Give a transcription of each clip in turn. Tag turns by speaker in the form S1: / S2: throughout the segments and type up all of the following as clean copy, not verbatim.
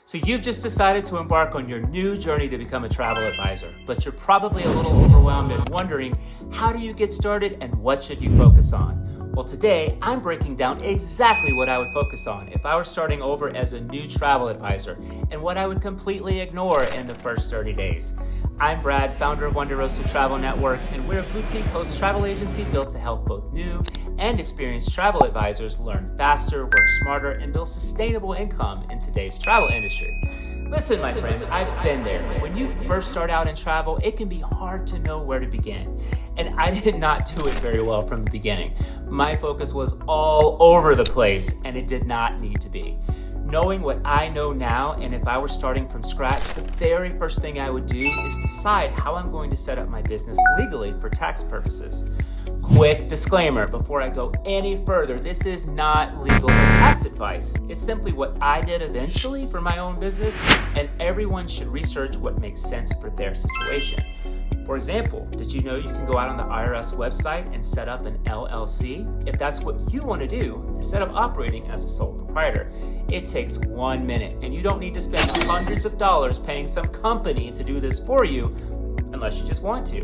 S1: So you've just decided to embark on your new journey to become a travel advisor, but you're probably a little overwhelmed and wondering, how do you get started and what should you focus on? Well, today I'm breaking down exactly what I would focus on if I were starting over as a new travel advisor and what I would completely ignore in the first 30 days. I'm Brad, founder of Wanderoso Travel Network, and we're a boutique host travel agency built to help both new and experienced travel advisors learn faster, work smarter, and build sustainable income in today's travel industry. Listen, my friends, I've been there. When you first start out in travel, it can be hard to know where to begin. And I did not do it very well from the beginning. My focus was all over the place, and it did not need to be. Knowing what I know now, and if I were starting from scratch, the very first thing I would do is decide how I'm going to set up my business legally for tax purposes. Quick disclaimer before I go any further, this is not legal or tax advice. It's simply what I did eventually for my own business, and everyone should research what makes sense for their situation. For example, did you know you can go out on the IRS website and set up an LLC? If that's what you want to do, instead of operating as a sole proprietor, it takes 1 minute, and you don't need to spend hundreds of dollars paying some company to do this for you, unless you just want to.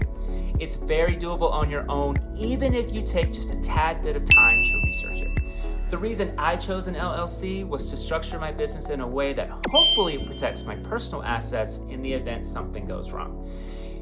S1: It's very doable on your own, even if you take just a tad bit of time to research it. The reason I chose an LLC was to structure my business in a way that hopefully protects my personal assets in the event something goes wrong.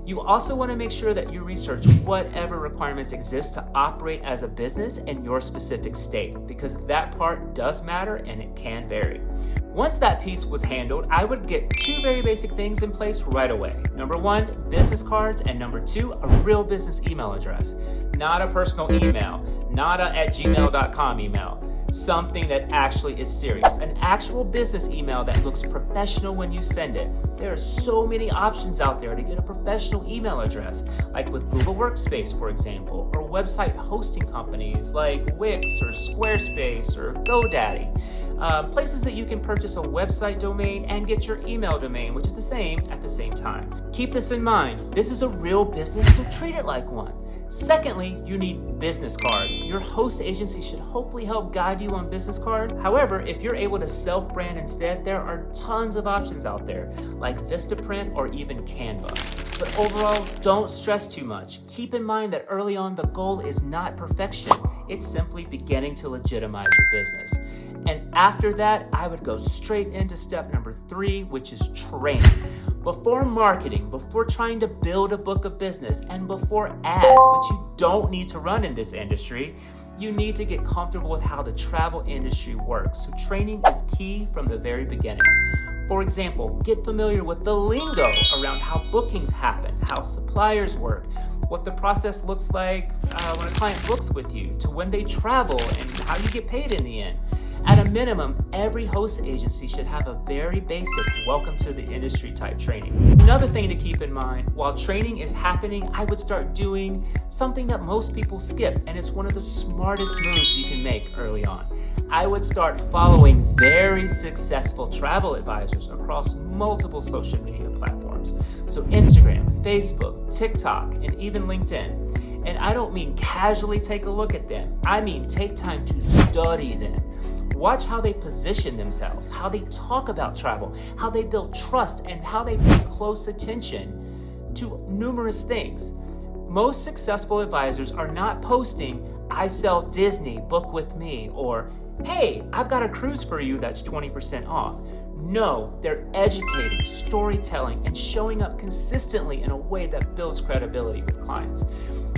S1: You also want to make sure that you research whatever requirements exist to operate as a business in your specific state, because that part does matter and it can vary. Once that piece was handled, I would get two very basic things in place right away. Number one, business cards, and number two, a real business email address. Not a personal email, not a @gmail.com email. Something that actually is serious. An actual business email that looks professional when you send it. There are so many options out there to get a professional email address, like with Google Workspace, for example, or website hosting companies like Wix or Squarespace or GoDaddy. Places that you can purchase a website domain and get your email domain, which is the same at the same time. Keep this in mind. This is a real business, so treat it like one. Secondly, you need business cards. Your host agency should hopefully help guide you on business card. However, if you're able to self-brand instead, there are tons of options out there, like Vistaprint or even Canva. But overall, don't stress too much. Keep in mind that early on, the goal is not perfection. It's simply beginning to legitimize your business. And after that, I would go straight into step number 3, which is training. Before marketing, before trying to build a book of business, and before ads, which you don't need to run in this industry, you need to get comfortable with how the travel industry works. So training is key from the very beginning. For example, get familiar with the lingo around how bookings happen, how suppliers work, what the process looks like when a client books with you, to when they travel, and how you get paid in the end. At a minimum, every host agency should have a very basic welcome to the industry type training. Another thing to keep in mind, while training is happening, I would start doing something that most people skip, and it's one of the smartest moves you can make early on. I would start following very successful travel advisors across multiple social media platforms. So Instagram, Facebook, TikTok, and even LinkedIn. And I don't mean casually take a look at them. I mean take time to study them. Watch how they position themselves, how they talk about travel, how they build trust, and how they pay close attention to numerous things. Most successful advisors are not posting, "I sell Disney, book with me," or "Hey, I've got a cruise for you that's 20% off." No, they're educating, storytelling, and showing up consistently in a way that builds credibility with clients.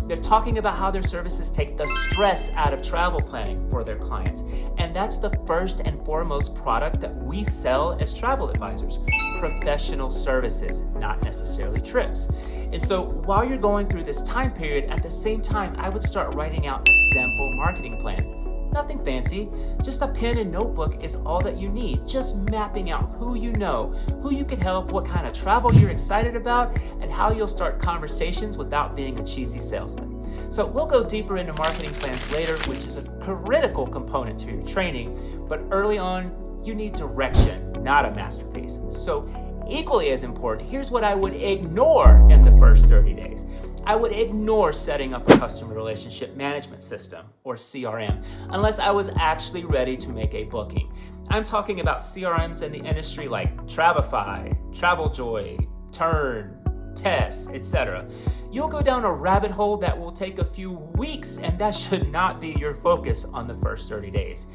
S1: They're talking about how their services take the stress out of travel planning for their clients. And that's the first and foremost product that we sell as travel advisors: professional services, not necessarily trips. And so while you're going through this time period, at the same time, I would start writing out a simple marketing plan. Nothing fancy, just a pen and notebook is all that you need. Just mapping out who you know, who you can help, what kind of travel you're excited about, and how you'll start conversations without being a cheesy salesman. So we'll go deeper into marketing plans later, which is a critical component to your training, but early on, you need direction, not a masterpiece. So equally as important, here's what I would ignore in the first 30 days. I would ignore setting up a customer relationship management system, or CRM, unless I was actually ready to make a booking. I'm talking about CRMs in the industry like Travefy, TravelJoy, Turn, Test, etc. You'll go down a rabbit hole that will take a few weeks, and that should not be your focus on the first 30 days.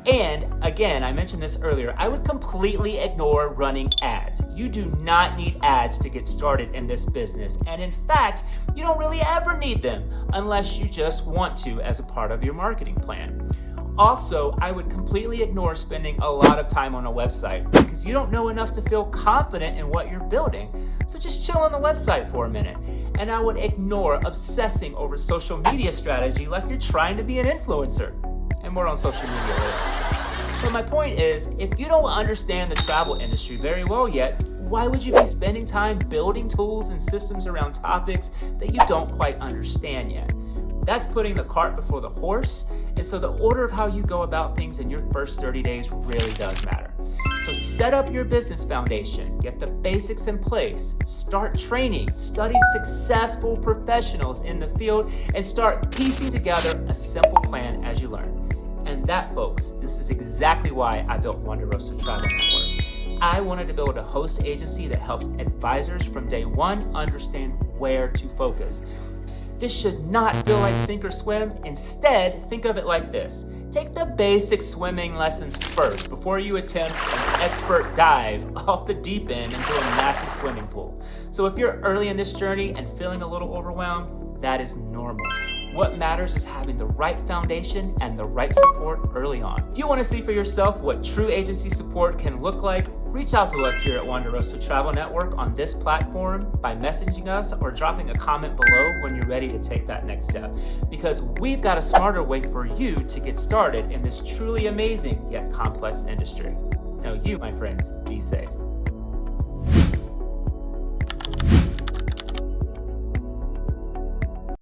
S1: And again, I mentioned this earlier, I would completely ignore running ads. You do not need ads to get started in this business. And in fact, you don't really ever need them unless you just want to as a part of your marketing plan. Also, I would completely ignore spending a lot of time on a website because you don't know enough to feel confident in what you're building. So just chill on the website for a minute. And I would ignore obsessing over social media strategy like you're trying to be an influencer. And more on social media later. But my point is, if you don't understand the travel industry very well yet, why would you be spending time building tools and systems around topics that you don't quite understand yet? That's putting the cart before the horse, and so the order of how you go about things in your first 30 days really does matter. So set up your business foundation, get the basics in place, start training, study successful professionals in the field, and start piecing together a simple plan as you learn. And that, folks, this is exactly why I built Wanderoso Travel Network. I wanted to build a host agency that helps advisors from day one understand where to focus. This should not feel like sink or swim. Instead, think of it like this. Take the basic swimming lessons first before you attempt an expert dive off the deep end into a massive swimming pool. So if you're early in this journey and feeling a little overwhelmed, that is normal. What matters is having the right foundation and the right support early on. If you want to see for yourself what true agency support can look like, reach out to us here at Wanderoso Travel Network on this platform by messaging us or dropping a comment below when you're ready to take that next step. Because we've got a smarter way for you to get started in this truly amazing yet complex industry. Now you, my friends, be safe.